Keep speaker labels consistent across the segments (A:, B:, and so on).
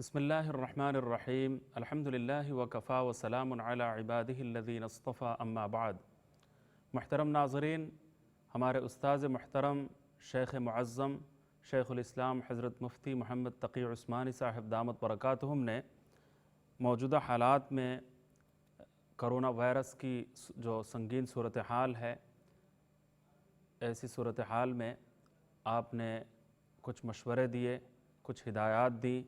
A: بسم اللہ الرحمن الرحیم الحمد للہ وکفا وسلام علی عبادہ الذین اصطفیٰ اما بعد۔ محترم ناظرین، ہمارے استاذ محترم شیخ معظم شیخ الاسلام حضرت مفتی محمد تقی عثمانی صاحب دامت برکاتہم نے موجودہ حالات میں کرونا وائرس کی جو سنگین صورتحال ہے، ایسی صورتحال میں آپ نے کچھ مشورے دیے، کچھ ہدایات دی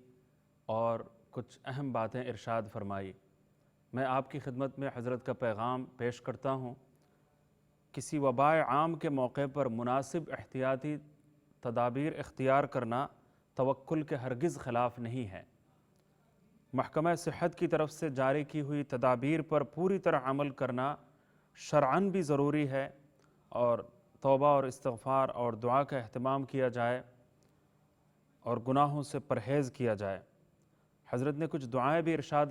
A: اور کچھ اہم باتیں ارشاد فرمائی۔ میں آپ کی خدمت میں حضرت کا پیغام پیش کرتا ہوں۔ کسی وباء عام کے موقع پر مناسب احتیاطی تدابیر اختیار کرنا توکل کے ہرگز خلاف نہیں ہے۔ محکمہ صحت کی طرف سے جاری کی ہوئی تدابیر پر پوری طرح عمل کرنا شرعاً بھی ضروری ہے، اور توبہ اور استغفار اور دعا کا اہتمام کیا جائے اور گناہوں سے پرہیز کیا جائے۔ حضرت نے کچھ دعائیں بھی ارشاد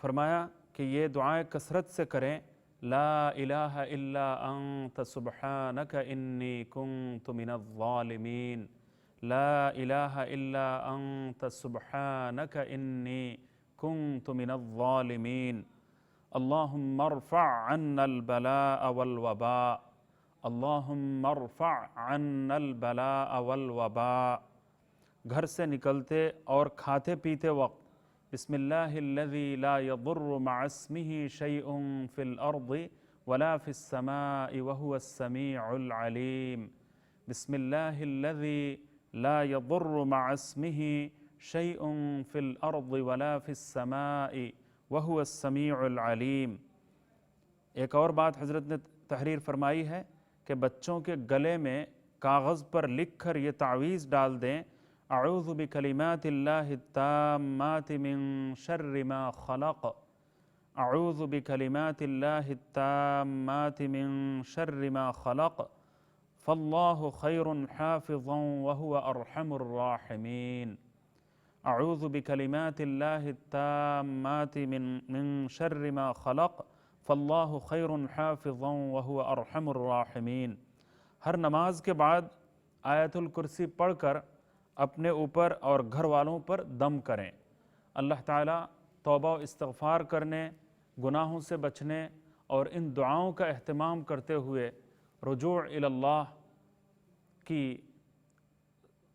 A: فرمایا کہ یہ دعائیں کثرت سے کریں۔ لا الہ الا انت سبحانک انی کنت من الظالمین، لا الہ الا انت سبحانک انی کنت من الظالمین، اللہم ارفع عنا البلاء والوباء، اللہم ارفع عنا البلاء والوباء۔ گھر سے نکلتے اور کھاتے پیتے وقت بسم اللہ الذی لا یضر مع اسمہ شیء فی الارض ولا فی السماء وہو السمیع العلیم، بسم اللہ الذی لا یضر مع اسمہ شیء فی الارض ولا فی السماء وہو السمیع العلیم۔ ایک اور بات حضرت نے تحریر فرمائی ہے کہ بچوں کے گلے میں کاغذ پر لکھ کر یہ تعویذ ڈال دیں: اعوذ بکلمات اللہ التامات من شر ما خلق، اعوذ بکلمات اللہ التامات من شر ما خلق، فاللہ خیر حافظا وہو ارحم الراحمین، اعوذ بکلمات اللہ التامات من شر ما خلق، فاللہ خیر حافظا وہو ارحم الراحمین۔ ہر نماز کے بعد آیت الکرسی پڑھ کر اپنے اوپر اور گھر والوں پر دم کریں۔ اللہ تعالیٰ توبہ و استغفار کرنے، گناہوں سے بچنے اور ان دعاؤں کا اہتمام کرتے ہوئے رجوع الی اللہ کی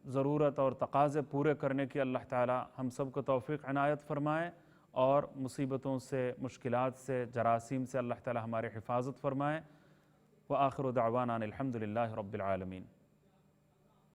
A: ضرورت اور تقاضے پورے کرنے کی اللہ تعالیٰ ہم سب کو توفیق عنایت فرمائے، اور مصیبتوں سے، مشکلات سے، جراثیم سے اللہ تعالیٰ ہماری حفاظت فرمائے۔ وآخر دعوانا الحمد للہ رب العالمین۔